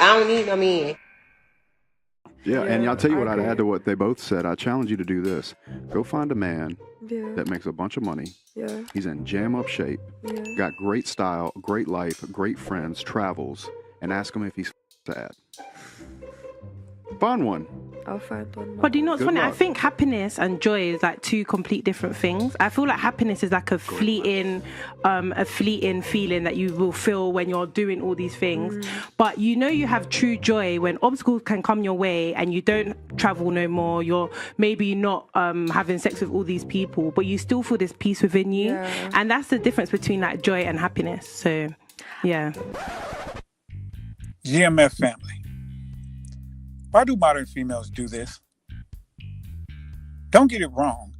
I don't need no man. Yeah, and I'll tell you what I'd add to what they both said. I challenge you to do this. Go find a man that makes a bunch of money. Yeah. He's in jam-up shape, got great style, great life, great friends, travels, and ask him if he's sad. Find one. I'll find one. But do you know what's Good funny? luck. I think happiness and joy is like two complete different things. I feel like happiness is like a fleeting feeling that you will feel when you're doing all these things. But you know you have true joy when obstacles can come your way and you don't travel no more. You're maybe not having sex with all these people, but you still feel this peace within you. Yeah. And that's the difference between like joy and happiness. So, yeah. GMF family. Why do modern females do this? Don't get it wrong.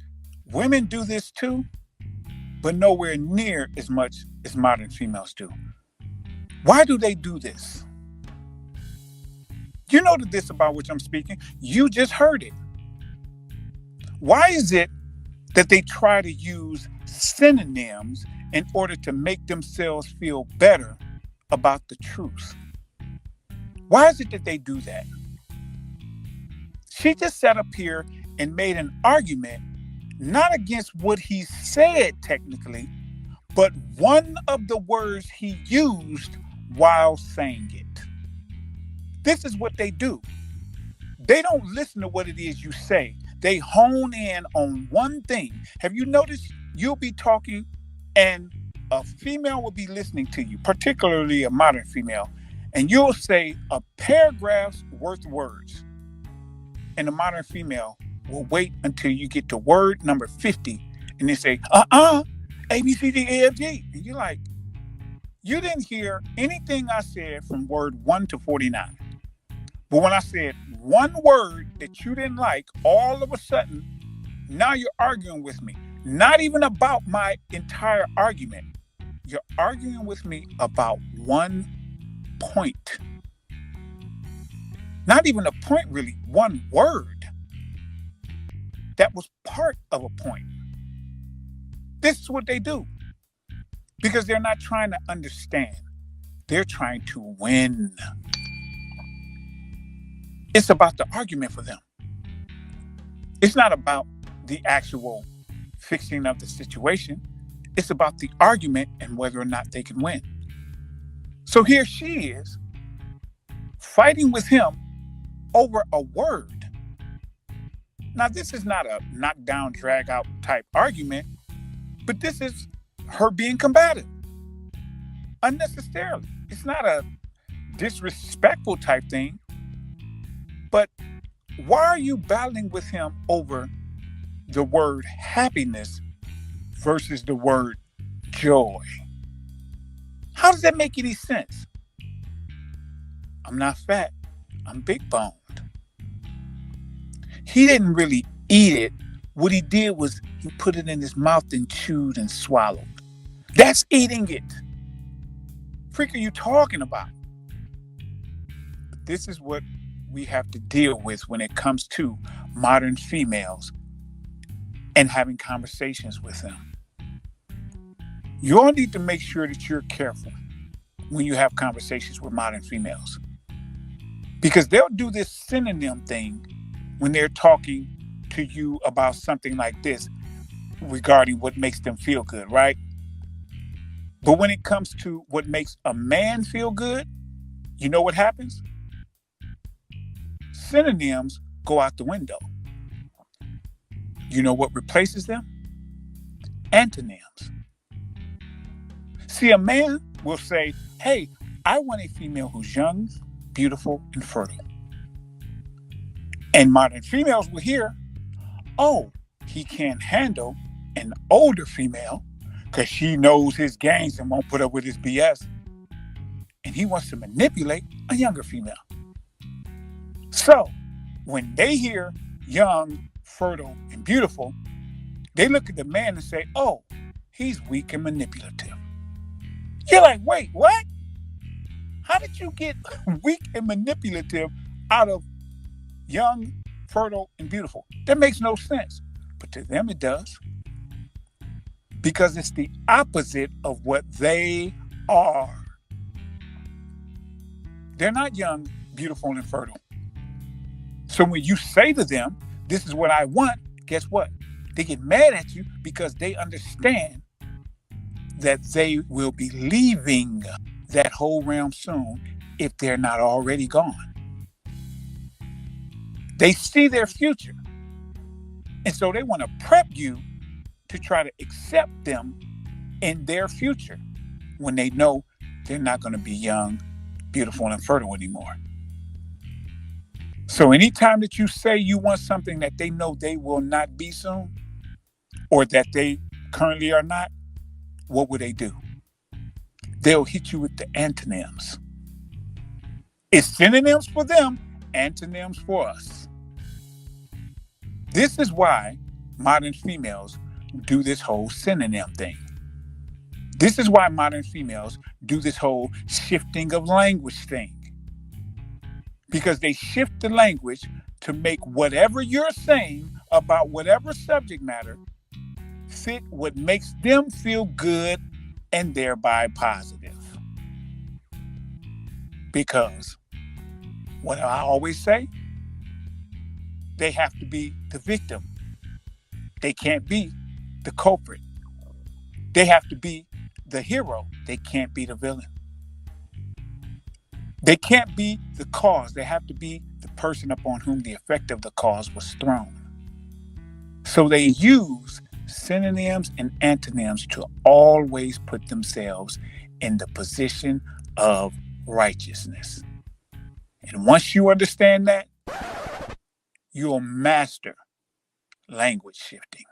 Women do this too, but nowhere near as much as modern females do. Why do they do this? You know this about which I'm speaking. You just heard it. Why is it that they try to use synonyms in order to make themselves feel better about the truth? Why is it that they do that? She just sat up here and made an argument, not against what he said technically, but one of the words he used while saying it. This is what they do. They don't listen to what it is you say. They hone in on one thing. Have you noticed you'll be talking and a female will be listening to you, particularly a modern female, and you'll say a paragraph's worth of words. And the modern female will wait until you get to word number 50 and then say, A, B, C, D, E, F, G. And you're like, you didn't hear anything I said from word 1 to 49. But when I said one word that you didn't like, all of a sudden, now you're arguing with me. Not even about my entire argument. You're arguing with me about one point. Not even a point, really, one word that was part of a point. This is what they do because they're not trying to understand. They're trying to win. It's about the argument for them. It's not about the actual fixing of the situation. It's about the argument and whether or not they can win. So here she is fighting with him over a word. Now, this is not a knockdown, drag out type argument, but this is her being combative unnecessarily. It's not a disrespectful type thing, but why are you battling with him over the word happiness versus the word joy? How does that make any sense? I'm not fat. I'm big boned. He didn't really eat it. What he did was he put it in his mouth and chewed and swallowed. That's eating it. Freak are you talking about? This is what we have to deal with when it comes to modern females and having conversations with them. You all need to make sure that you're careful when you have conversations with modern females. Because they'll do this synonym thing when they're talking to you about something like this regarding what makes them feel good, right? But when it comes to what makes a man feel good, you know what happens? Synonyms go out the window. You know what replaces them? Antonyms. See, a man will say, hey, I want a female who's young, beautiful, and fertile. And modern females will hear, oh, he can't handle an older female because she knows his games and won't put up with his BS. And he wants to manipulate a younger female. So when they hear young, fertile, and beautiful, they look at the man and say, oh, he's weak and manipulative. You're like, wait, what? How did you get weak and manipulative out of young, fertile, and beautiful? That makes no sense. But to them it does. Because it's the opposite of what they are. They're not young, beautiful and fertile. So when you say to them, this is what I want, guess what? They get mad at you because they understand that they will be leaving that whole realm soon if they're not already gone. They see their future. And so they want to prep you to try to accept them in their future when they know they're not going to be young, beautiful, and fertile anymore. So anytime that you say you want something that they know they will not be soon, or that they currently are not, what will they do? They'll hit you with the antonyms. It's synonyms for them, antonyms for us. This is why modern females do this whole synonym thing. This is why modern females do this whole shifting of language thing. Because they shift the language to make whatever you're saying about whatever subject matter fit what makes them feel good and thereby positive. Because what I always say, they have to be the victim. They can't be the culprit. They have to be the hero. They can't be the villain. They can't be the cause. They have to be the person upon whom the effect of the cause was thrown. So they use synonyms and antonyms to always put themselves in the position of righteousness. And once you understand that, you'll master language shifting.